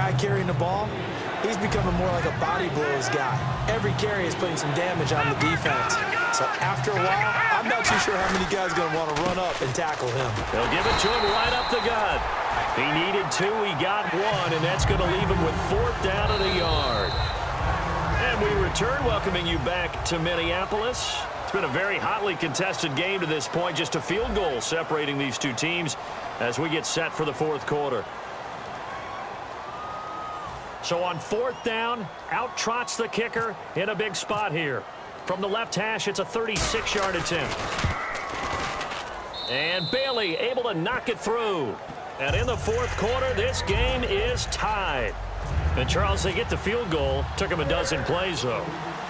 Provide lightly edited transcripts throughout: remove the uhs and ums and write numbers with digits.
guy carrying the ball, he's becoming more like a body blows guy. Every carry is putting some damage on the defense. So after a while, I'm not too sure how many guys are going to want to run up and tackle him. They'll give it to him right up the gut. He needed 2, he got 1, and that's going to leave him with 4th down and a yard. And we return, welcoming you back to Minneapolis. It's been a very hotly contested game to this point. Just a field goal separating these two teams as we get set for the 4th quarter. So on 4th down, out trots the kicker in a big spot here. From the left hash, it's a 36-yard attempt. And Bailey able to knock it through. And in the 4th quarter, this game is tied. And, Charles, they get the field goal. Took them a dozen plays, though.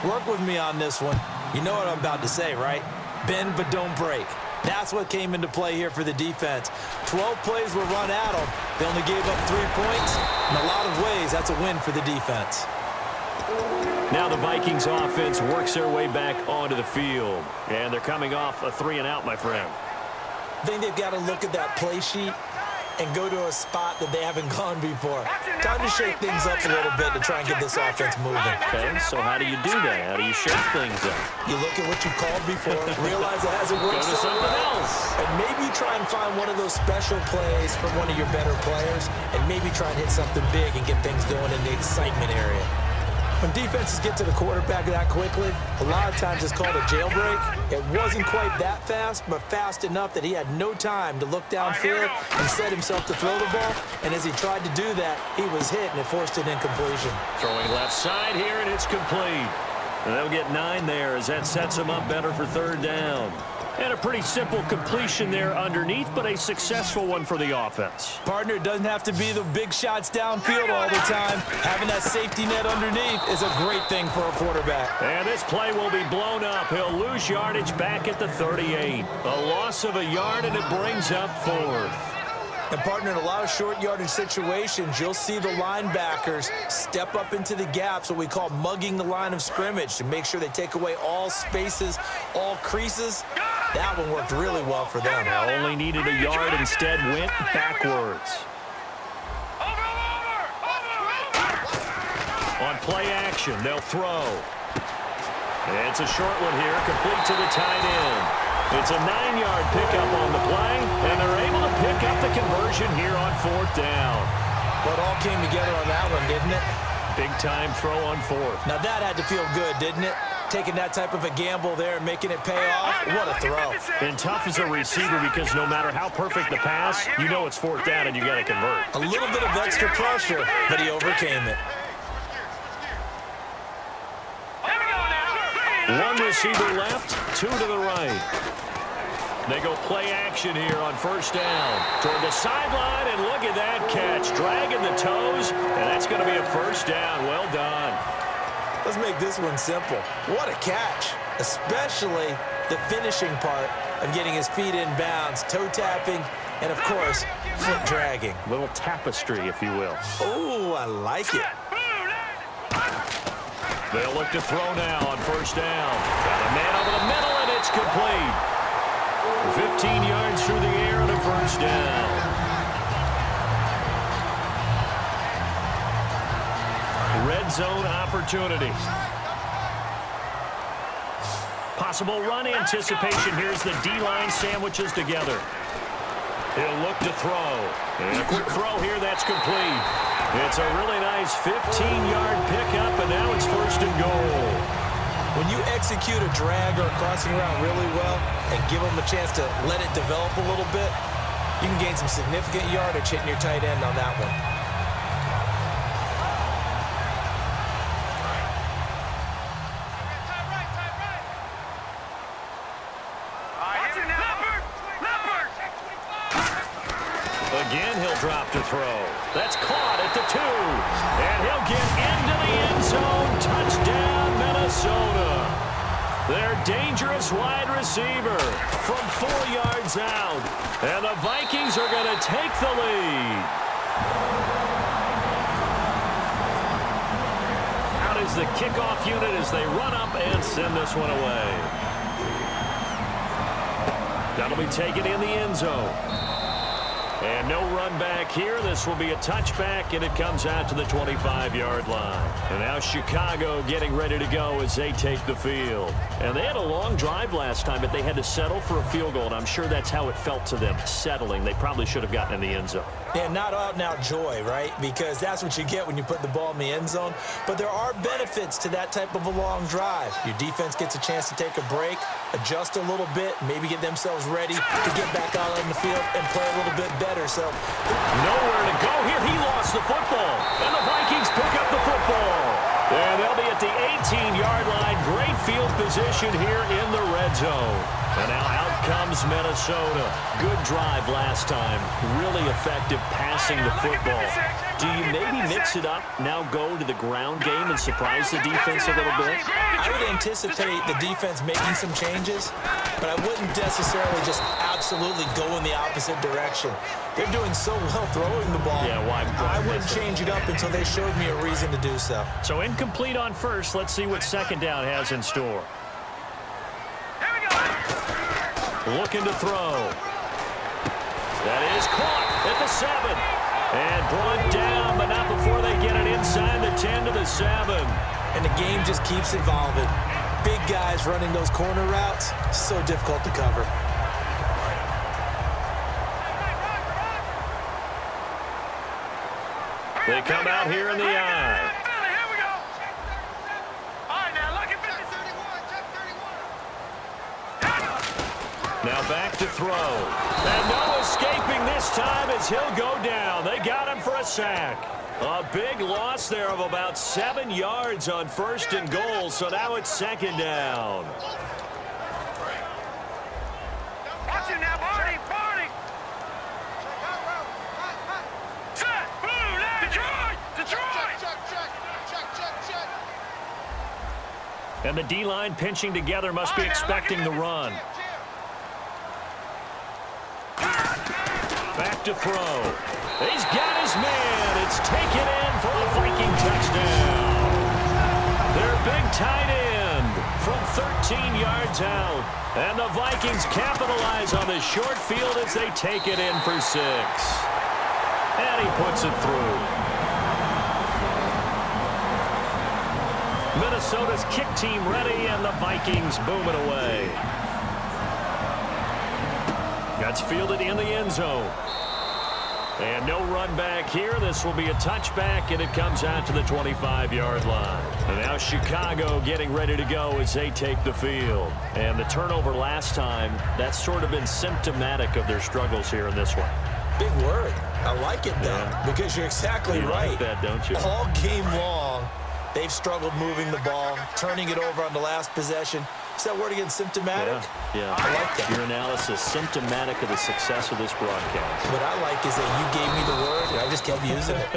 Work with me on this one. You know what I'm about to say, right? Bend but don't break. That's what came into play here for the defense. 12 plays were run at them. They only gave up 3 points. In a lot of ways, that's a win for the defense. Now the Vikings offense works their way back onto the field. And they're coming off a 3-and-out, my friend. I think they've got to look at that play sheet and go to a spot that they haven't gone before. Time to shake things up a little bit to try and get this offense moving. Okay, so how do you do that? How do you shake things up? You look at what you called before, realize it hasn't worked Go to something else. and maybe try and find one of those special plays from one of your better players, and maybe try and hit something big and get things going in the excitement area. When defenses get to the quarterback that quickly, a lot of times it's called a jailbreak. It wasn't quite that fast, but fast enough that he had no time to look downfield and set himself to throw the ball. And as he tried to do that, he was hit, and it forced an incompletion. Throwing left side here, and it's complete. And they'll get 9 there as that sets them up better for 3rd down. And a pretty simple completion there underneath, but a successful one for the offense. Partner, it doesn't have to be the big shots downfield all the time. Having that safety net underneath is a great thing for a quarterback. And this play will be blown up. He'll lose yardage back at the 38. A loss of a yard, and it brings up 4th. And, partner, in a lot of short yardage situations, you'll see the linebackers step up into the gaps, what we call mugging the line of scrimmage, to make sure they take away all spaces, all creases. That one worked really well for them. Now only needed a yard, instead went backwards. On play action, they'll throw. It's a short one here, complete to the tight end. It's a 9-yard pickup on the play, and they're able to pick up the conversion here on 4th down. Well, it all came together on that one, didn't it? Big-time throw on 4th. Now that had to feel good, didn't it? Taking that type of a gamble there and making it pay off. What a throw. And tough as a receiver because no matter how perfect the pass, you know it's 4th down and you got to convert. A little bit of extra pressure, but he overcame it. One receiver left, 2 to the right. They go play action here on 1st down. Toward the sideline, and look at that catch. Dragging the toes, and that's going to be a 1st down. Well done. Let's make this one simple. What a catch, especially the finishing part of getting his feet in bounds, toe tapping, and, of course, foot dragging. Little tapestry, if you will. Oh, I like it. They'll look to throw now on 1st down. Got a man over the middle, and it's complete. 15 yards through the air and a 1st down. Red zone opportunity. Possible run anticipation. Here's the D-line sandwiches together. He'll look to throw. And a quick throw here, that's complete. It's a really nice 15-yard pickup, and now it's 1st and goal. When you execute a drag or a crossing route really well and give them a chance to let it develop a little bit, you can gain some significant yardage hitting your tight end on that one. Again, he'll drop to throw. That's caught at the 2. And he'll get into the end zone. Touchdown, Minnesota. Their dangerous wide receiver from 4 yards out. And the Vikings are going to take the lead. Out is the kickoff unit as they run up and send this one away. That'll be taken in the end zone. And no run back here. This will be a touchback, and it comes out to the 25-yard line. And now Chicago getting ready to go as they take the field. And they had a long drive last time, but they had to settle for a field goal, and I'm sure that's how it felt to them, settling. They probably should have gotten in the end zone. Yeah, not out-and-out joy, right? Because that's what you get when you put the ball in the end zone. But there are benefits to that type of a long drive. Your defense gets a chance to take a break, adjust a little bit, maybe get themselves ready to get back out on the field and play a little bit better. So nowhere to go here. He lost the football, and the Vikings pick up the football. And they'll be at the 18-yard line. Great field position here in the red zone. And now out comes Minnesota. Good drive last time. Really effective passing the football. Do you maybe mix it up, now go to the ground game and surprise the defense a little bit? I would anticipate the defense making some changes, but I wouldn't necessarily just absolutely go in the opposite direction. They're doing so well throwing the ball. Yeah, why I wouldn't change it up until they showed me a reason to do so. So incomplete on first. Let's see what second down has in store. Looking to throw. That is caught at the 7. And brought down, but not before they get it inside the 10 to the 7. And the game just keeps evolving. Big guys running those corner routes, so difficult to cover. They come out here in the eye. Now back to throw. And no escaping this time as he'll go down. They got him for a sack. A big loss there of about 7 yards on first and goal, so now it's second down. Watch him now, Barney! Barney! Set! Blue! Detroit! Detroit! Check! And the D-line pinching together must be expecting the run. Back to throw. He's got his man. It's taken in for a Viking touchdown. Their big tight end from 13 yards out. And the Vikings capitalize on the short field as they take it in for 6. And he puts it through. Minnesota's kick team ready, and the Vikings boom it away. That's fielded in the end zone. And no run back here. This will be a touchback, and it comes out to the 25-yard line. And now Chicago getting ready to go as they take the field. And the turnover last time, that's sort of been symptomatic of their struggles here in this one. Big word. I like it, though, because you're exactly right. Like that, don't you? All game long, they've struggled moving the ball, turning it over on the last possession. Is that word again, symptomatic? Yeah. I like that. Your analysis, symptomatic of the success of this broadcast. What I like is that you gave me the word, and I just kept using it.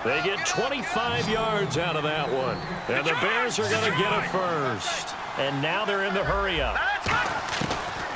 They get 25 yards out of that one. And the Bears are going to get it first. And now they're in the hurry-up.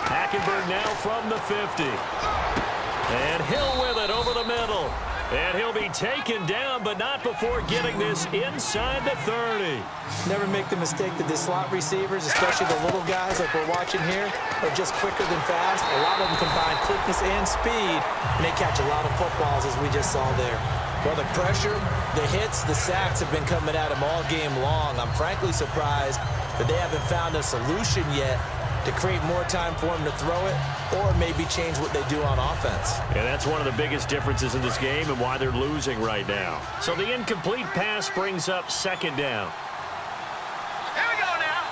Hackenberg now from the 50. And Hill with it over the middle. And he'll be taken down, but not before getting this inside the 30. Never make the mistake that the slot receivers, especially the little guys like we're watching here, are just quicker than fast. A lot of them combine quickness and speed, and they catch a lot of footballs, as we just saw there. Well, the pressure, the hits, the sacks have been coming at him all game long. I'm frankly surprised that they haven't found a solution yet to create more time for him to throw it, or maybe change what they do on offense. And that's one of the biggest differences in this game and why they're losing right now. So the incomplete pass brings up second down. Here we go now.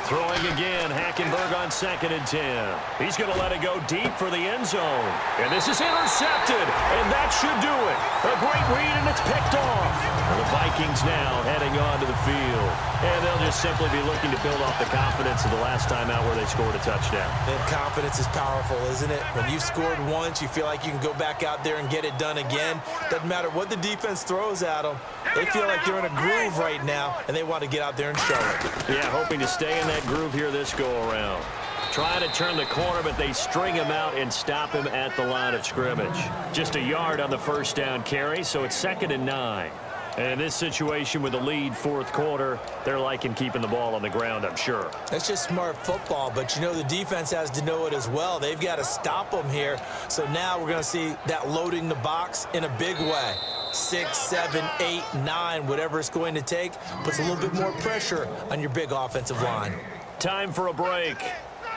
Throwing again, Hackenberg on 2nd and 10. He's going to let it go deep for the end zone. And this is intercepted, and that should do it. A great read, and it's picked off. And the Vikings now heading on to the field. And they'll just simply be looking to build off the confidence of the last time out where they scored a touchdown. And confidence is powerful, isn't it? When you scored once, you feel like you can go back out there and get it done again. Doesn't matter what the defense throws at them. They feel like they're in a groove right now, and they want to get out there and show it. Yeah, hoping to stay in that groove here this go-around. Trying to turn the corner, but they string him out and stop him at the line of scrimmage. Just a yard on the first down carry, so it's 2nd and 9. And in this situation with the lead fourth quarter, they're liking keeping the ball on the ground, I'm sure. That's just smart football, but you know the defense has to know it as well. They've got to stop them here. So now we're going to see that loading the box in a big way. 6, 7, 8, 9, whatever it's going to take, puts a little bit more pressure on your big offensive line. Time for a break.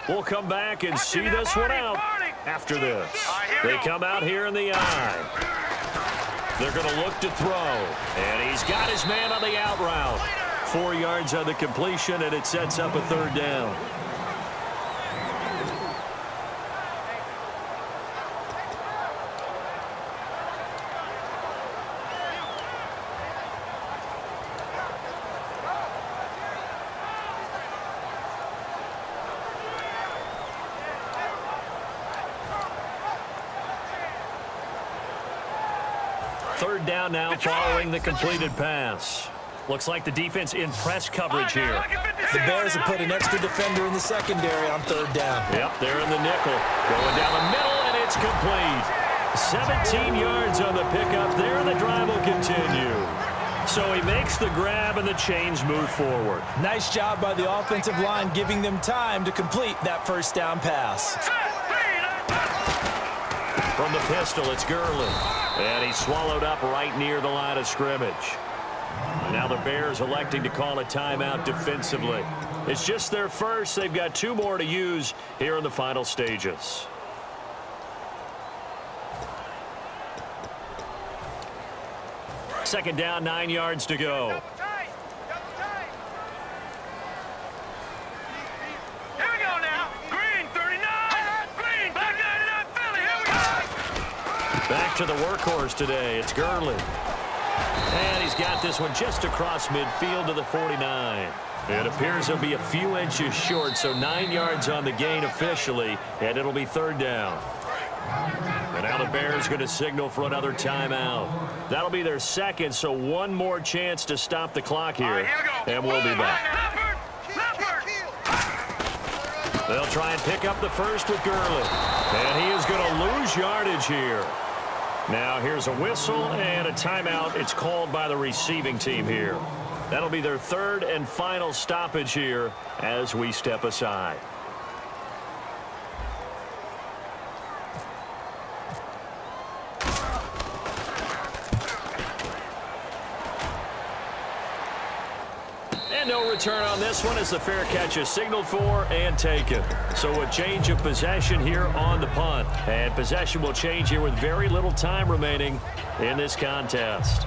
We'll come back and see this one out after this. They come out here in the eye. They're going to look to throw, and he's got his man on the out route. 4 yards on the completion, and it sets up a third down. Third down now following the completed pass. Looks like the defense in press coverage here. The Bears have put an extra defender in the secondary on third down. Yep, they're in the nickel. Going down the middle, and it's complete. 17 yards on the pickup there, and the drive will continue. So he makes the grab, and the chains move forward. Nice job by the offensive line giving them time to complete that first down pass. From the pistol, it's Gurley. And he's swallowed up right near the line of scrimmage. Now the Bears electing to call a timeout defensively. It's just their first. They've got 2 more to use here in the final stages. Second down, 9 yards to go. Back to the workhorse today. It's Gurley. And he's got this one just across midfield to the 49. It appears he'll be a few inches short, so 9 yards on the gain officially, and it'll be third down. And now the Bears going to signal for another timeout. That'll be their second, so one more chance to stop the clock here, and we'll be back. They'll try and pick up the first with Gurley. And he is going to lose yardage here. Now here's a whistle and a timeout. It's called by the receiving team here. That'll be their third and final stoppage here as we step aside. And no return on this one as the fair catch is signaled for and taken. So a change of possession here on the punt. And possession will change here with very little time remaining in this contest.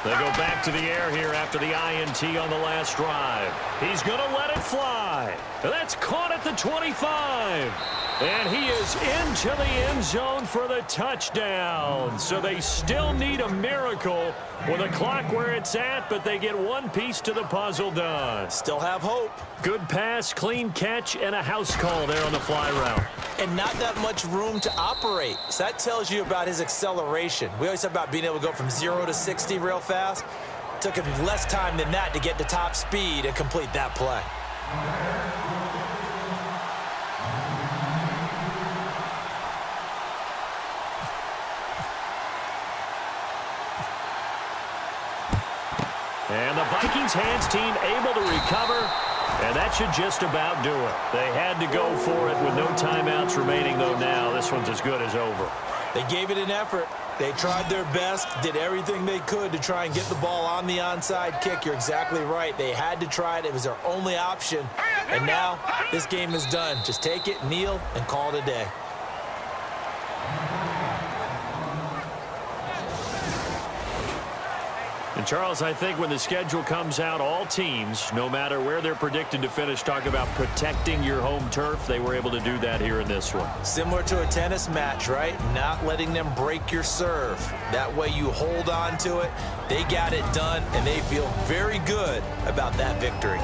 They go back to the air here after the INT on the last drive. He's going to let it fly. That's caught at the 25. And he is into the end zone for the touchdown. So they still need a miracle with a clock where it's at, but they get one piece to the puzzle done. Still have hope. Good pass, clean catch, and a house call there on the fly route. And not that much room to operate. So that tells you about his acceleration. We always talk about being able to go from 0 to 60 real fast. It took him less time than that to get to top speed and complete that play. And the Vikings hands team able to recover, and that should just about do it. They had to go for it with no timeouts remaining, though now this one's as good as over. They gave it an effort. They tried their best, did everything they could to try and get the ball on the onside kick. You're exactly right. They had to try it. It was their only option. And now this game is done. Just take it, kneel, and call it a day. And, Charles, I think when the schedule comes out, all teams, no matter where they're predicted to finish, talk about protecting your home turf. They were able to do that here in this one. Similar to a tennis match, right? Not letting them break your serve. That way you hold on to it. They got it done, and they feel very good about that victory.